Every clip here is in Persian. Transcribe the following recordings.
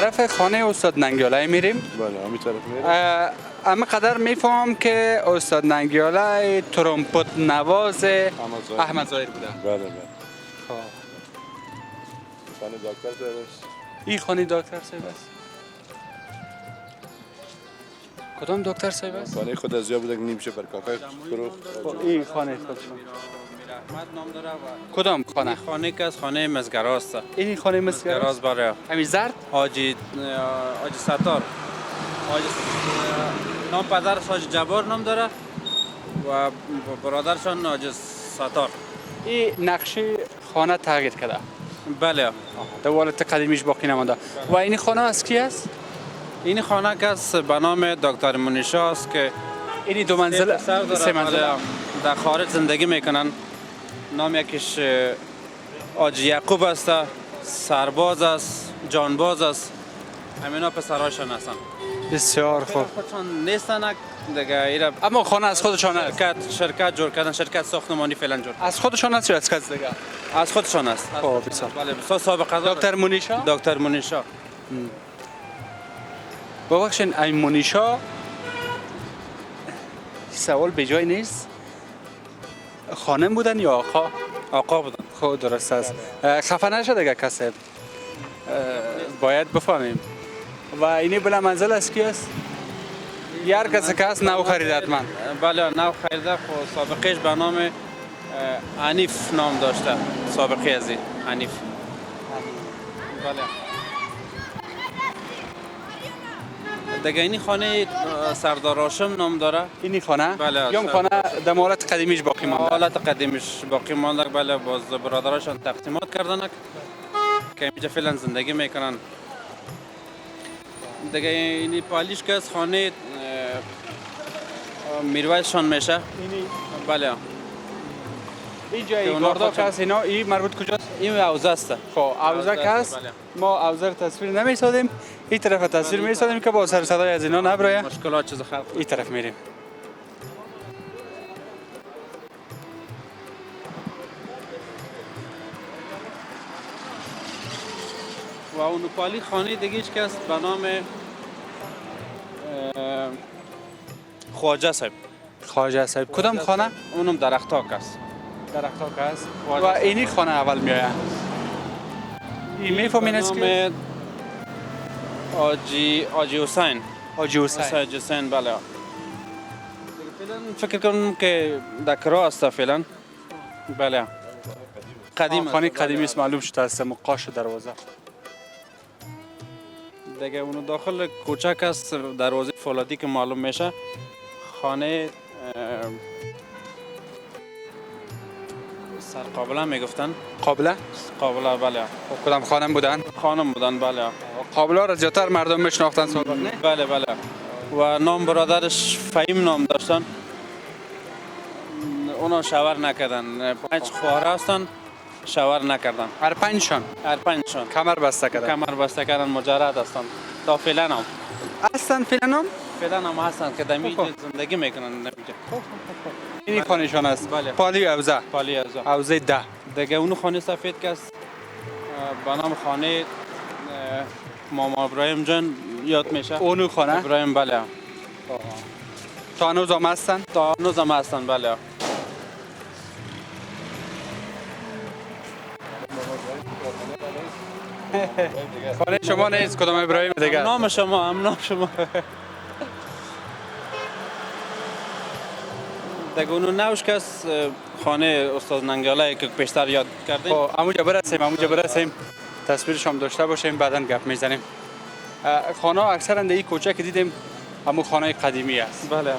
طرف خانه استاد ننگیالای میریم. بله همین طرف میریم. اما قدر میفهمم که استاد ننگیالای ترومپت نواز احمد ظاهر بوده. بله بله. خب خانه دکتر صاحب است. این خانه دکتر صاحب است. کدام دکتر صاحب است؟ خانه خود از بوده که نمیشه بر کافه فروخت. این خانه خودشون. احمد نام داره و کدام خانه؟ خانه که از خانه مزگراست. این خانه مزگراست برای همین زرد؟ حاجی ستار. حاجی نام پدرش حاجی جبار نام داره و برادرشان حاجی ستار. این نقشه خانه تغییر کرده. بله. دولت قدیمیش باقی نمانده. و این خانه از کی است؟ این خانه که است به نام دکتر منیشا است که این دو منزل سه منزل در خارج زندگی میکنن. نام یکیش حاجی یعقوب است، سرباز است، جانباز است. همینا پسراشان هستن. بسیار خوب. خودشان نیستن دیگه ایرا. اما خانه از خودشان است. شرکت جور کردن، شرکت ساختمانی فعلا جور. از خودشان است یا از کس دیگه؟ از خودشان است. خب بسیار. بله بسیار سابقه دکتر منیشا؟ دکتر منیشا. ببخشید این منیشا سوال به جای نیست. خانم بودن یا آقا؟ آقا بودن. خب درست است. خفه نشد دیگه کسی. باید بفهمیم. و اینی بلا منزل از کی است؟ هر کسی که هست نو خریدت من. بله نو خریده خب سابقهش به نام حنیف نام داشته. سابقه از این حنیف. بله. دیگه این خانه سردار هاشم نام داره. اینی خانه؟ بله. یا خانه در حالت قدیمیش باقی مانده؟ حالت قدیمیش باقی مانده. بله باز برادراشان تقسیمات کردن که اینجا فعلا زندگی میکنن. دیگه این پالیش که از خانه میرویسشان میشه. اینی بله. اینجا این گارداک هست اینا این مربوط کجاست؟ این حوزه است. خب حوزه که هست ما حوزه رو تصویر نمیسازیم. این طرف تصویر میسازیم که با سر صدای از اینا نبره. مشکلات چیز خلق. این طرف میریم. و اون پالی خانه دیگه که است به نام خواجه صاحب. خواجه صاحب کدام خانه؟ اونم درختاک است. درختاک است. و اینی خانه اول میآید. این میفهمین از کی؟ حاجی حسین. حاجی حسین بله. فکر کنم که دکرا است فعلا. بله. قدیم خانه قدیمی است معلوم شده است مقاش دروازه. دیگه اونو داخل کوچک است دروازه فولادی که معلوم میشه. خانه سرقابله میگفتن. قابله؟ قابله بله. کدام خانم بودن؟ خانم بودن بله. قابله را زیادتر مردم میشناختن سابق نه؟ بله بله. و نام برادرش فهیم نام داشتن. اونا شاور نکردن. 5 خواهر هستن شاور نکردن. هر پنجشان؟ هر پنجشان. کمر بسته کردن؟ کمر بسته کردن مجرد هستن. تا فعلا هم. هستن فعلا هم؟ فعلا هم هستن که دمی زندگی میکنن نمیجا. این خانهشان است. بله. پالی حوزه. پالی حوزه. حوزه 10. دیگه اون خانه سفید که است به نام خانه ماما ابراهیم جان یاد میشه. اونو خانه؟ ابراهیم بله. تا هنوز هم هستن؟ تا هنوز هم هستن بله. خانه شما نیست کدام ابراهیم دیگه؟ نام شما هم نام شما. دیگه اونو نوش که است خانه استاد ننگیالای که پیشتر یاد کردیم. خب اموجا برسیم تصویرش هم داشته باشیم بعداً گپ میزنیم. خانه اکثرا در این کوچه که دیدیم همون خانه قدیمی است. بله.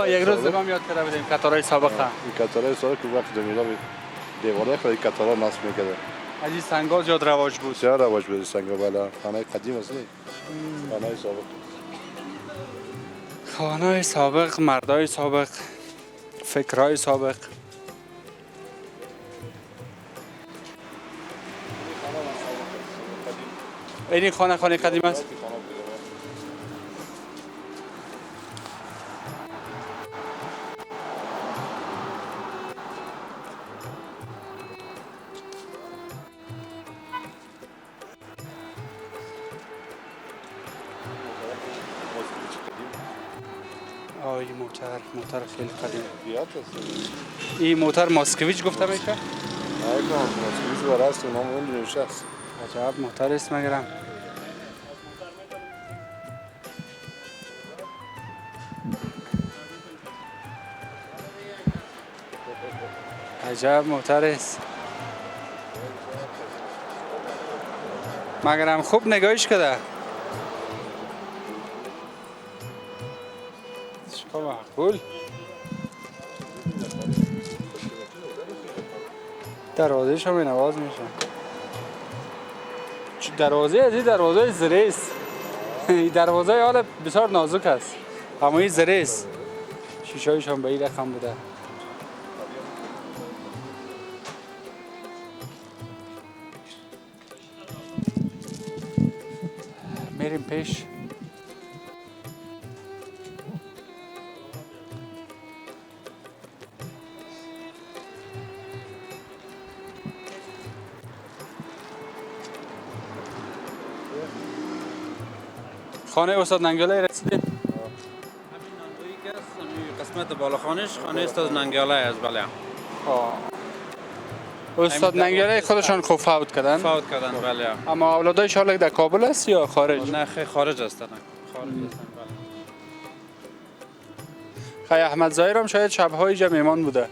یک روز زمان یاد کرده بودیم کتارای سابقه. این کتارای سابقه که وقت جمیلا دیواره خیلی کتارا نصب میکرده. از این سنگا زیاد رواج بود. بسیار رواج بود سنگا بالا. خانه قدیم است نه. خانه سابق. خانه سابق، مردای سابق، فکرای سابق. این خانه قدیم است. این موتر خیلی قدیم. بیاد هست. این موتر ماسکویچ گفته میشه؟ نه کنم ماسکویچ برست نام اون نوشته است. عجب موتر است مگرم. عجب موتر است. مگرم خوب نگاهش کده. چقدر معقول. دروازه‌ش هم نواز میشه. دروازه از این دروازه زره است. این دروازه حالا بسیار نازک است. اما این زره است. شیشه‌ایش هم به این رقم بوده. میریم پیش. خانه استاد ننگیاله رسیدیم. همین نانوایی که است، همین قسمت بالاخانش خانه استاد ننگیاله است. بله استاد ننگیاله خودشان خوب فوت کردن. فوت کردن. بله اما اولادایش حالا در کابل است یا خارج؟ نه خیلی خارج هستن. خارج هستن. بله خیلی احمد ظاهر هم شاید شب‌های اینجا میمان بوده.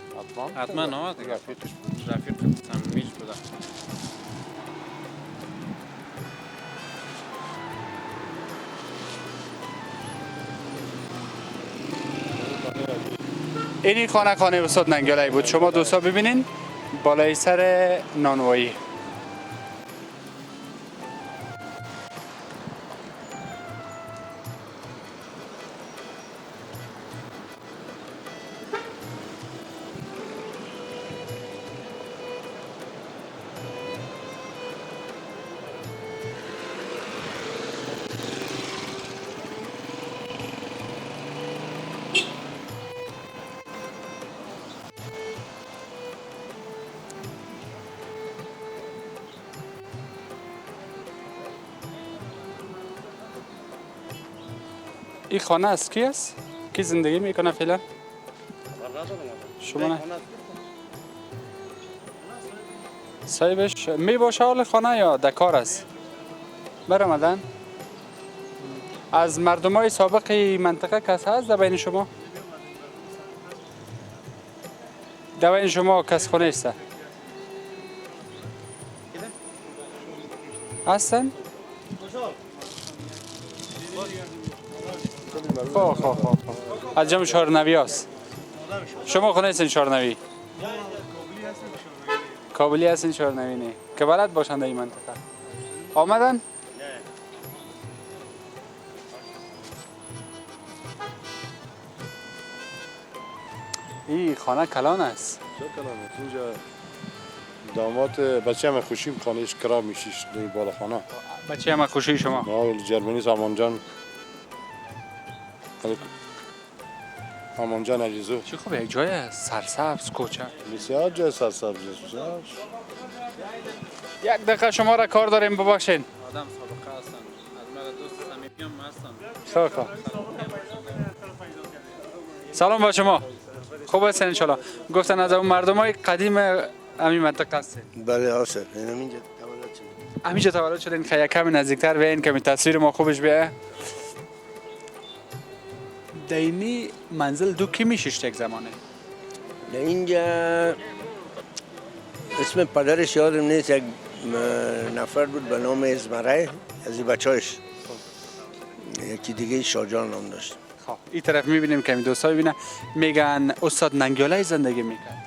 حتما نه دیگه رفیق صمیمیش بوده. اینی خانه استاد ننگیاله بود. شما دوستا ببینین بالای سر نانوایی. این خانه است کی است؟ کی زندگی میکنه فعلا؟ شما نه؟ صاحبش می باشه حال خانه یا دکار است؟ برامدن؟ از مردمای سابق منطقه کس هست در بین شما؟ در بین شما کس خونه است؟ هستن؟ خواه از جمع شارنوی هست. شما خونه هستین شارنوی؟ کابلی هستین شارنوی نه که بلد باشند در این منطقه آمدن؟ این خانه کلان است. چه کلان است اینجا داماد بچه همه خوشیم خانهش کرا میشیش در بالا خانه. بچه همه خوشی شما؟ ما جرمنی سامان جان سامان جان عزیزو. چه خوب یک جای سرسبز کوچه. بسیار جای سرسبز است. یک دقیقه شما را کار داریم ببخشین. آدم سابقه هستن. از مرا دوست صمیمیم هستن. خوب. سلام با شما. خوب هستین انشالله. گفتن از اون مردمای قدیم همین منطقه هستین. بله آسف اینم اینجا تولد شدیم. همینجا تولد شدین. خیلی کمی نزدیکتر بیاین که تصویر ما خوبش بیایه. دینی منزل دو کی میشیشت یک زمانه؟ اینجا اسم پدرش یادم نیست، یک نفر بود به نام ازمره از این بچه‌اش، یکی دیگه شاجان نام داشت. خب این طرف میبینیم که این دوستا ببینن میگن استاد ننگیاله زندگی میکرد.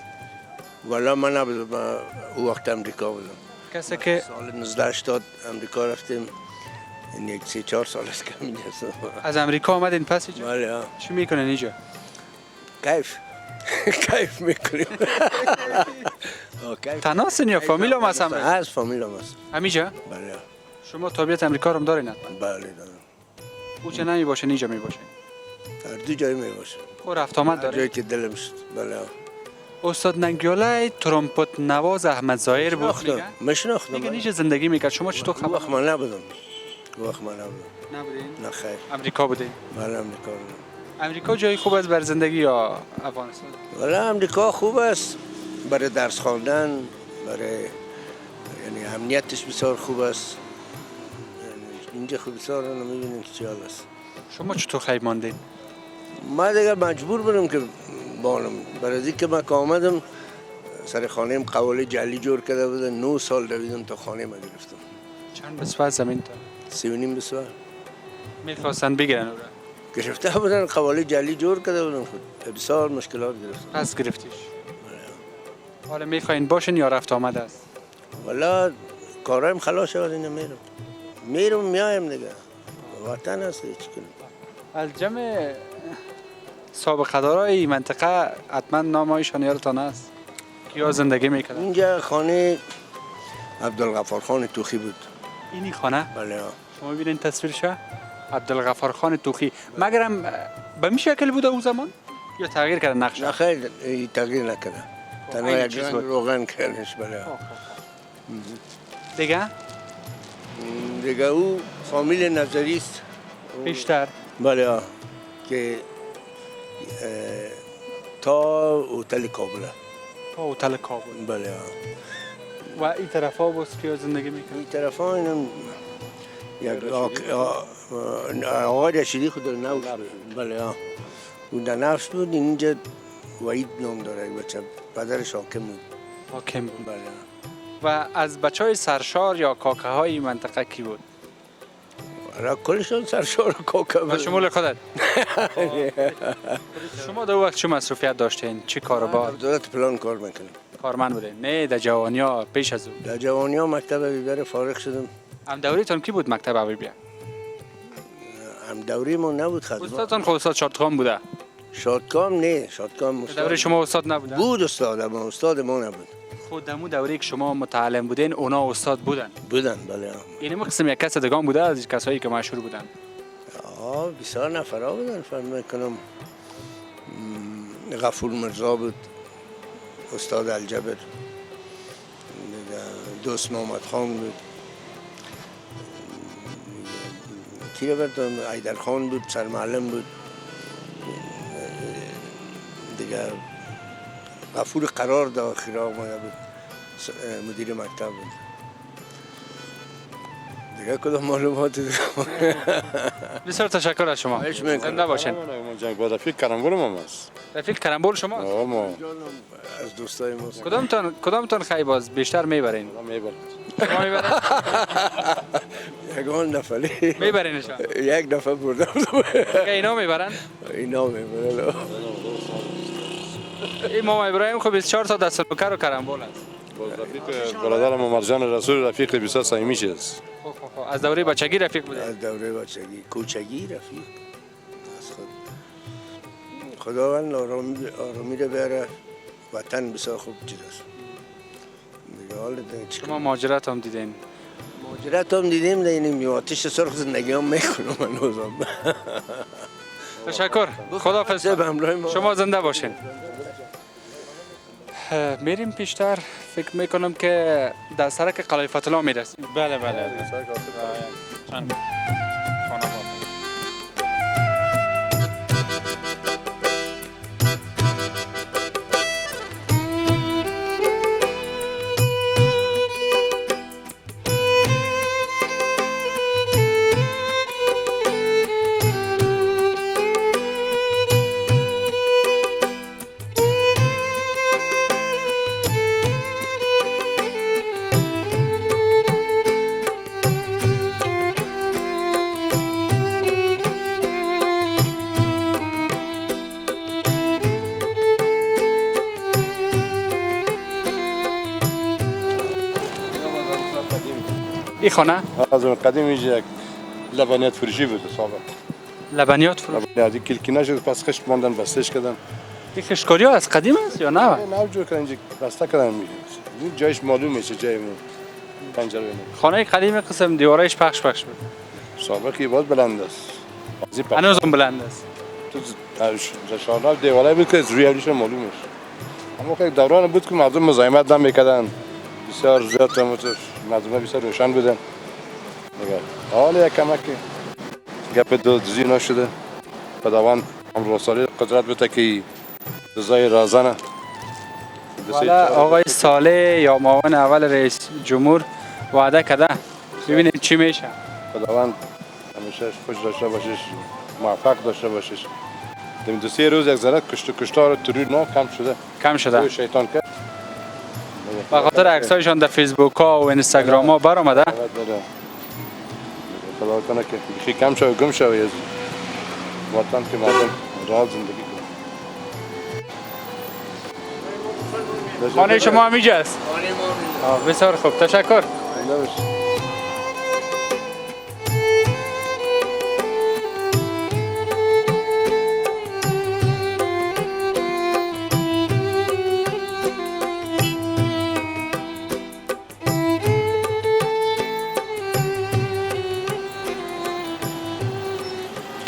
والا من نبودم، او وقت امریکا بودم. کسی که سال 1980 امریکا رفتیم، این یک 3-4 سال است که اینجا هستم. از امریکا آمدین پس اینجا؟ بله ها. چی میکنن اینجا؟ کیف کیف میکنیم. تناسین یا فامیل هم هست؟ از فامیل هم هست. همینجا؟ بله ها. شما طبیعت امریکا رو هم دارین حتما؟ بله دارم. او چه نمی باشه اینجا می باشه؟ هر دو جایی می باشه. او رفت آمد هر داره؟ جایی که دلم شد. بله ها. استاد ننگیاله ترومپت نواز احمد ظاهر بود میگن؟ مشناختم. میگن اینجا زندگی میکرد. شما چطور وقت خبر؟ من نبودم. وقت من نبودم. نبودین؟ نه خیر. امریکا بودین؟ بله امریکا بودم. امریکا جای خوب است بر زندگی یا افغانستان؟ ولی امریکا خوب است برای درس خواندن، برای یعنی امنیتش بسیار خوب است. یعنی اینجا خوب بسیار نمیبینیم که چی حال است. شما چطور خیلی ماندین؟ ما دیگه مجبور بودم که بانم، برای از که من که آمدم سر خانه‌ام قواله جعلی جور کرده بودن. 9 سال دویدم تا خانه ما گرفتم. چند بسوه زمین تا 3.5 بسوه میخواستن بگیرن او را؟ گرفته بودن، قواله جعلی جور کرده بودن. خود بسیار مشکلات گرفتم. پس گرفتیش. حالا میخواین باشین یا رفت آمده است؟ والا کارایم خلاص شد، اینو میرم میایم دیگه. وطن هست هیچ کنم. از جمع سابقه دارای این منطقه حتما نامایشان یادتان است؟ کیا زندگی میکردن؟ اینجا خانه عبدالغفار خان توخی بود. اینی خانه؟ بله. شما ببینین تصویرشه؟ عبدالغفار خان توخی. مگرم به می شکل بوده او زمان؟ یا تغییر کرده نقشه؟ نه خیر تغییر نکرده. تنها این یک چیز رنگ بود. روغن کردش. بله. دیگه؟ دیگه او فامیل نظری است. بیشتر؟ بله که تا هتل کابل. تا هتل کابل. بله. و این طرف ها باز کیا زندگی میکنن؟ این طرف ها اینم یک آقای رشیدی خود در نفس بود. بله اون در نفس بود. اینجا وحید نام داره یک بچه، پدرش حاکم بود. حاکم بود. بله. و از بچه های سرشار یا کاکه های منطقه کی بود؟ را کلشون سرشار کاکه و بود. شمول خودت؟ شما در وقت چه مصروفیت داشتین؟ چه کاروبار؟ دولت پلان کار میکنم. کارمند بودین؟ نه در جوانی ها پیش از اون؟ در جوانی ها مکتب بیبر فارغ شدم. هم دوریتان کی بود مکتب اولی؟ هم دوری ما نبود خدمات. استادتان خود استاد شادخان بوده؟ شادکام نه، شادکام دوره استاد شما استاد نبوده؟ بود. استاد اما استاد ما نبود. خود دمو دوره که شما متعلم بودین اونا استاد بودن؟ بودن بله. این قسم یک کس دگان بوده از کسایی که مشهور بودن؟ بسیار نفرا بودن. فهم میکنم غفور مرزا بود، استاد الجبر، دوست محمد خان بود، کی رو بردم ایدر خان بود، سرمعلم بود دیگه. غفور قرار دا آخر آمده بود، مدیر مکتب بود دیگه. کدام معلومات دیگه. بسیار تشکر از شما. خواهش می‌کنم. زنده باشین. جنگ با رفیق کرمبول ما هست. رفیق کرمبول شما؟ ما از دوستای ما کدامتان خیلی باز بیشتر میبرین؟ میبرد. شما میبرین؟ یگان نفری میبرینشان؟ یک دفعه بردم. اینا میبرن؟ اینا میبرن. این ماما ابراهیم خب 24 تا دست نوکر و کرمبول است. رفیق برادرم مرجان رسول رفیق بسیار صمیمی است. از دوره بچگی رفیق بوده؟ از دوره بچگی کوچگی رفیق از خود. خداوند آرامی رو بیاره. وطن بسیار خوب چیز است دیگه. حال شما مهاجرت هم دیدین؟ مهاجرت هم دیدیم در این آتش سرخ زندگی هم میکنم هنوزم. تشکر. خداحافظ. به همراه ما. شما زنده باشین. میریم پیشتر. فکر میکنم که در سرک قلعه فتح الله میرسیم. بله بله. چند خانواده. این خانه از اون قدیم اینجا یک لبنیات فروشی بود سابق. لبنیات فروش. لبنیاتی کلکی نشد پس خشت ماندن بستش کردن. این خشکاری ها از قدیم است یا نه؟ نه جور کردن اینجا بسته کردن میگه. این جایش معلوم میشه جای پنجره اینه. خانه قدیم قسم دیوارش پخش بود. سابقی باز بلند است. هنوز هم بلند است. تو شهرها دیواره بود که روی اولیش معلوم میشه. اما که دوران بود که مردم مزاحمت نمیکردن. بسیار زیاد مردم بسیار روشن بودن. دیگه حالا یک کمک گپ دوزی نشده. خداوند رسالی قدرت بده که رضای رازنه والا آقای صالح یا معاون اول رئیس جمهور وعده کرده، ببینید چی میشه. خداوند همیشه خوش داشته باشیش، موفق داشته باشیش. دم 2-3 روز یک ذره کشتار ترور نه کم شده. کم شده شیطان کرد. به خاطر عکسایشان در فیسبوک ها و اینستاگرام ها برآمده. خدا کنه که بخی کم شوه گم شوه از وطن که مردم راحت زندگی کنه. خانه شما هم اینجاست؟ بسیار خوب، تشکر. زنده باشی.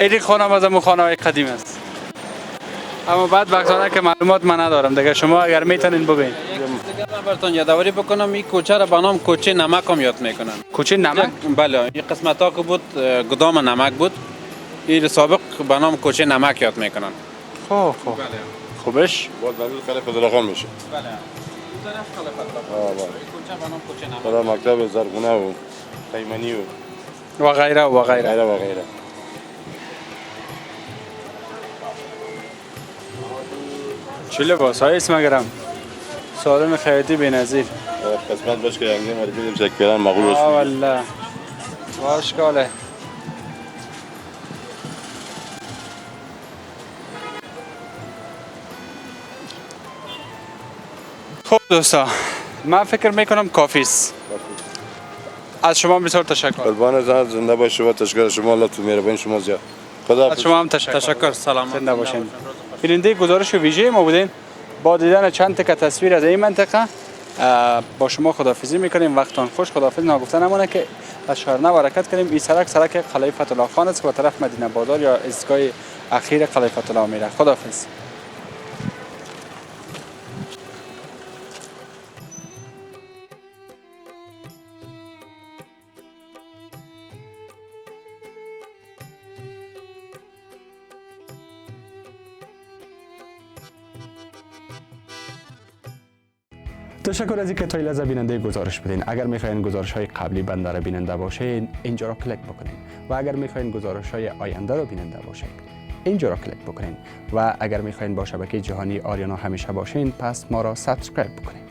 این خانه از امو خانه های قدیم است، اما بعد وقتانه که معلومات من ندارم دیگه. شما اگر میتونین ببین. دیگه من براتون یادآوری بکنم، این کوچه را به نام کوچه نمک هم یاد میکنن. کوچه نمک؟ بله، این قسمت ها که بود گدام نمک بود، این سابق به نام کوچه نمک یاد میکنن. خوب خوبش. باید بعدی خیلی فدراخان میشه. بله. این طرف خلافت بله. کوچه به نام کوچه نمک. خدا مکتب زرگونه و خیمنی و غیره و غیره. غیره و غیره. چه لباس های اسم گرم، سالم خیاطی بی‌نظیر. قسمت باش که انگه مردی بدیم شکران مغول باش. والله باشکاله. خب دوستا، من فکر میکنم کافی است. از شما بسیار تشکر. قربان زنده باشی و تشکر از شما. الله تو مهربانی شما زیاد. خدا از شما هم تشکر. تشکر. سلام. زنده باشین. بیننده گزارش ویژه ما بودین. با دیدن چند تک تصویر از این منطقه با شما خداحافظی میکنیم. وقتان خوش. خداحافظ نگفته نمونه که از شهرنو حرکت کنیم. این سرک قلعه فتح الله خان است که به طرف مدینه بازار یا ایستگاه اخیر قلعه فتح الله میره. خداحافظ. تشکر از اینکه تا لحظه بیننده گزارش بودین. اگر میخواین گزارش های قبلی بنده را بیننده باشین، اینجا را کلیک بکنین. و اگر میخواین گزارش های آینده را بیننده باشین، اینجا را کلیک بکنین. و اگر میخواین با شبکه جهانی آریانا همیشه باشین، پس ما را سابسکرایب بکنین.